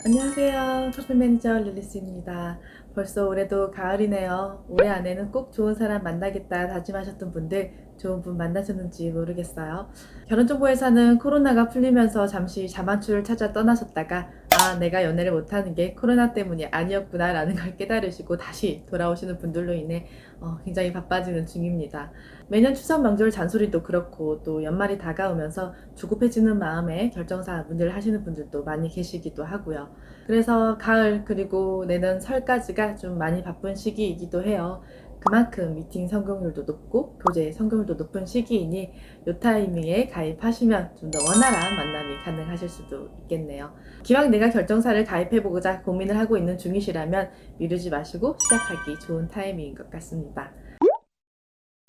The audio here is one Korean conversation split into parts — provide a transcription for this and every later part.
안녕하세요. 커플 매니저 릴리스입니다. 벌써 올해도 가을이네요. 올해 안에는 꼭 좋은 사람 만나겠다 다짐하셨던 분들 좋은 분 만나셨는지 모르겠어요. 결혼정보회사는 코로나가 풀리면서 잠시 자만추를 찾아 떠나셨다가 내가 연애를 못하는 게 코로나 때문이 아니었구나 라는 걸 깨달으시고 다시 돌아오시는 분들로 인해 굉장히 바빠지는 중입니다. 매년 추석 명절 잔소리도 그렇고 또 연말이 다가오면서 조급해지는 마음에 결정사 문제를 하시는 분들도 많이 계시기도 하고요. 그래서 가을 그리고 내년 설까지가 좀 많이 바쁜 시기이기도 해요. 그만큼 미팅 성공률도 높고 교제 성공률도 높은 시기이니 이 타이밍에 가입하시면 좀 더 원활한 만남이 가능하실 수도 있겠네요. 기왕 내가 결정사를 가입해보고자 고민을 하고 있는 중이시라면 미루지 마시고 시작하기 좋은 타이밍인 것 같습니다.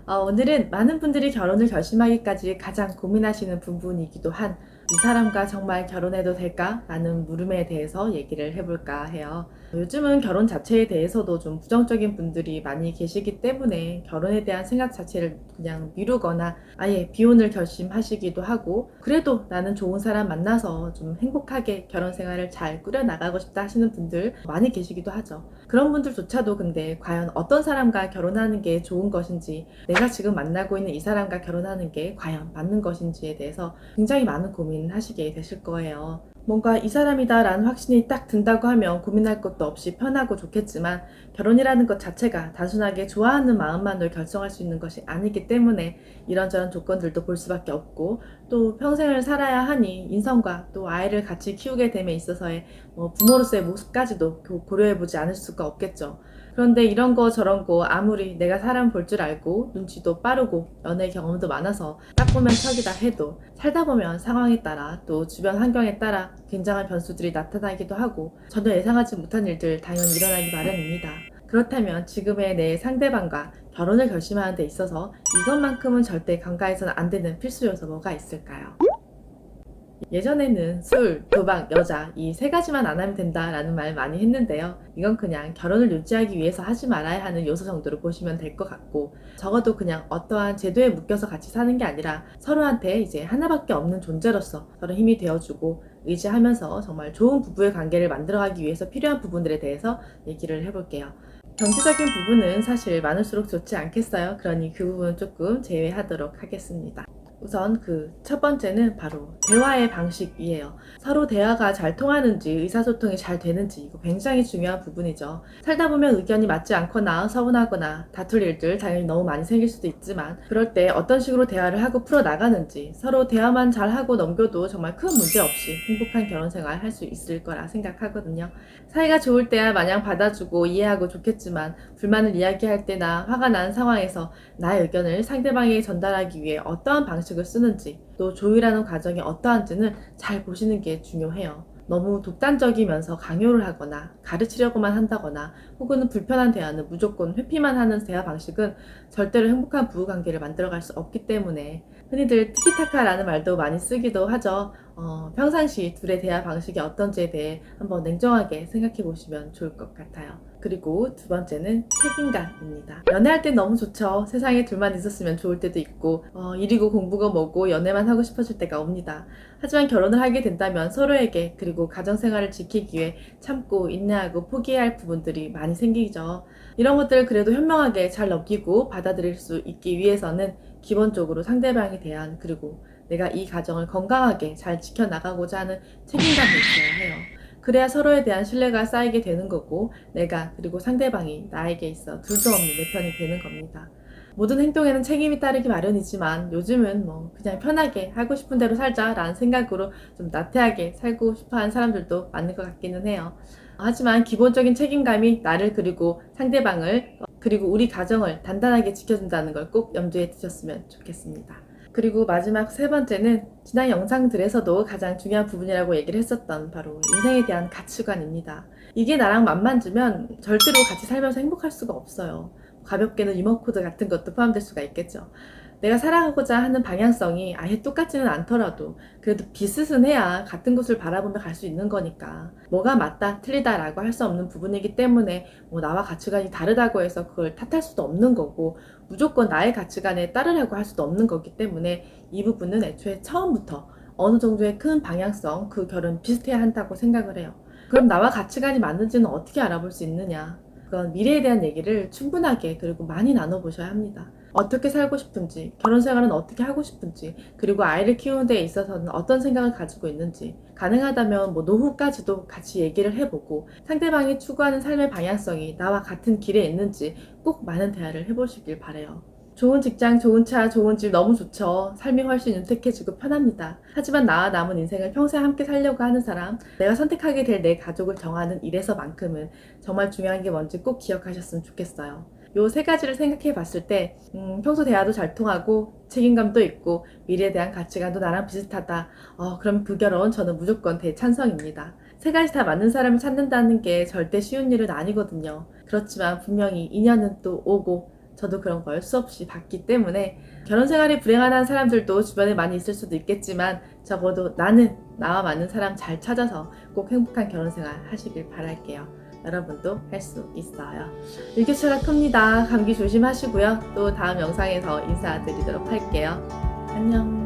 오늘은 많은 분들이 결혼을 결심하기까지 가장 고민하시는 부분이기도 한 이 사람과 정말 결혼해도 될까? 라는 물음에 대해서 얘기를 해볼까 해요. 요즘은 결혼 자체에 대해서도 좀 부정적인 분들이 많이 계시기 때문에 결혼에 대한 생각 자체를 그냥 미루거나 아예 비혼을 결심하시기도 하고, 그래도 나는 좋은 사람 만나서 좀 행복하게 결혼 생활을 잘 꾸려나가고 싶다 하시는 분들 많이 계시기도 하죠. 그런 분들조차도 근데 과연 어떤 사람과 결혼하는 게 좋은 것인지, 내가 지금 만나고 있는 이 사람과 결혼하는 게 과연 맞는 것인지에 대해서 굉장히 많은 고민을 하시게 되실 거예요. 뭔가 이 사람이다 라는 확신이 딱 든다고 하면 고민할 것도 없이 편하고 좋겠지만, 결혼이라는 것 자체가 단순하게 좋아하는 마음만으로 결정할 수 있는 것이 아니기 때문에 이런저런 조건들도 볼 수밖에 없고, 또 평생을 살아야 하니 인성과 또 아이를 같이 키우게 됨에 있어서의 부모로서의 모습까지도 고려해보지 않을 수가 없겠죠. 그런데 이런 거 저런 거 아무리 내가 사람 볼 줄 알고 눈치도 빠르고 연애 경험도 많아서 딱 보면 척이다 해도, 살다 보면 상황에 따라 또 주변 환경에 따라 굉장한 변수들이 나타나기도 하고 전혀 예상하지 못한 일들 당연히 일어나기 마련입니다. 그렇다면 지금의 내 상대방과 결혼을 결심하는 데 있어서 이것만큼은 절대 간과해서는 안 되는 필수 요소 뭐가 있을까요? 예전에는 술, 도박, 여자 이 세 가지만 안 하면 된다라는 말 많이 했는데요. 이건 그냥 결혼을 유지하기 위해서 하지 말아야 하는 요소 정도로 보시면 될 것 같고, 적어도 그냥 어떠한 제도에 묶여서 같이 사는 게 아니라 서로한테 이제 하나밖에 없는 존재로서 서로 힘이 되어주고 의지하면서 정말 좋은 부부의 관계를 만들어가기 위해서 필요한 부분들에 대해서 얘기를 해볼게요. 경제적인 부분은 사실 많을수록 좋지 않겠어요? 그러니 그 부분은 조금 제외하도록 하겠습니다. 우선 그 첫 번째는 바로 대화의 방식이에요. 서로 대화가 잘 통하는지, 의사소통이 잘 되는지, 이거 굉장히 중요한 부분이죠. 살다 보면 의견이 맞지 않거나 서운하거나 다툴 일들 당연히 너무 많이 생길 수도 있지만, 그럴 때 어떤 식으로 대화를 하고 풀어나가는지, 서로 대화만 잘하고 넘겨도 정말 큰 문제 없이 행복한 결혼 생활 할 수 있을 거라 생각하거든요. 사이가 좋을 때야 마냥 받아주고 이해하고 좋겠지만, 불만을 이야기할 때나 화가 난 상황에서 나의 의견을 상대방에게 전달하기 위해 어떠한 방식을 쓰는지, 또 조율하는 과정이 어떠한지는 잘 보시는 게 중요해요. 너무 독단적이면서 강요를 하거나 가르치려고만 한다거나 혹은 불편한 대화는 무조건 회피만 하는 대화 방식은 절대로 행복한 부부관계를 만들어갈 수 없기 때문에, 흔히들 티키타카라는 말도 많이 쓰기도 하죠. 평상시 둘의 대화 방식이 어떤지에 대해 한번 냉정하게 생각해 보시면 좋을 것 같아요. 그리고 두 번째는 책임감입니다. 연애할 땐 너무 좋죠. 세상에 둘만 있었으면 좋을 때도 있고, 일이고 공부고 뭐고 연애만 하고 싶어질 때가 옵니다. 하지만 결혼을 하게 된다면 서로에게, 그리고 가정생활을 지키기 위해 참고 인내하고 포기해야 할 부분들이 많이 생기죠. 이런 것들을 그래도 현명하게 잘 넘기고 받아들일 수 있기 위해서는 기본적으로 상대방에 대한, 그리고 내가 이 가정을 건강하게 잘 지켜나가고자 하는 책임감이 있어야 해요. 그래야 서로에 대한 신뢰가 쌓이게 되는 거고, 내가 그리고 상대방이 나에게 있어 둘도 없는 내 편이 되는 겁니다. 모든 행동에는 책임이 따르기 마련이지만 요즘은 그냥 편하게 하고 싶은 대로 살자라는 생각으로 좀 나태하게 살고 싶어하는 사람들도 많은 것 같기는 해요. 하지만 기본적인 책임감이 나를, 그리고 상대방을, 그리고 우리 가정을 단단하게 지켜준다는 걸 꼭 염두에 두셨으면 좋겠습니다. 그리고 마지막 세 번째는 지난 영상들에서도 가장 중요한 부분이라고 얘기를 했었던 바로 인생에 대한 가치관입니다. 이게 나랑 맞만주면 절대로 같이 살면서 행복할 수가 없어요. 가볍게는 유머코드 같은 것도 포함될 수가 있겠죠. 내가 살아가고자 하는 방향성이 아예 똑같지는 않더라도 그래도 비슷은 해야 같은 곳을 바라보며 갈 수 있는 거니까, 뭐가 맞다 틀리다 라고 할 수 없는 부분이기 때문에 나와 가치관이 다르다고 해서 그걸 탓할 수도 없는 거고, 무조건 나의 가치관에 따르라고 할 수도 없는 거기 때문에 이 부분은 애초에 처음부터 어느 정도의 큰 방향성, 그 결은 비슷해야 한다고 생각을 해요. 그럼 나와 가치관이 맞는지는 어떻게 알아볼 수 있느냐? 그건 미래에 대한 얘기를 충분하게 그리고 많이 나눠보셔야 합니다. 어떻게 살고 싶은지, 결혼 생활은 어떻게 하고 싶은지, 그리고 아이를 키우는 데 있어서는 어떤 생각을 가지고 있는지, 가능하다면 노후까지도 같이 얘기를 해보고 상대방이 추구하는 삶의 방향성이 나와 같은 길에 있는지 꼭 많은 대화를 해보시길 바래요. 좋은 직장, 좋은 차, 좋은 집 너무 좋죠. 삶이 훨씬 윤택해지고 편합니다. 하지만 나와 남은 인생을 평생 함께 살려고 하는 사람, 내가 선택하게 될 내 가족을 정하는 일에서만큼은 정말 중요한 게 뭔지 꼭 기억하셨으면 좋겠어요. 요 세 가지를 생각해 봤을 때 평소 대화도 잘 통하고 책임감도 있고 미래에 대한 가치관도 나랑 비슷하다. 그럼 그 결혼 저는 무조건 대찬성입니다. 세 가지 다 맞는 사람을 찾는다는 게 절대 쉬운 일은 아니거든요. 그렇지만 분명히 인연은 또 오고 저도 그런 걸 수없이 봤기 때문에 결혼 생활이 불행한 사람들도 주변에 많이 있을 수도 있겠지만 적어도 나는 나와 맞는 사람 잘 찾아서 꼭 행복한 결혼 생활 하시길 바랄게요. 여러분도 할 수 있어요. 일교차가 큽니다. 감기 조심하시고요. 또 다음 영상에서 인사드리도록 할게요. 안녕.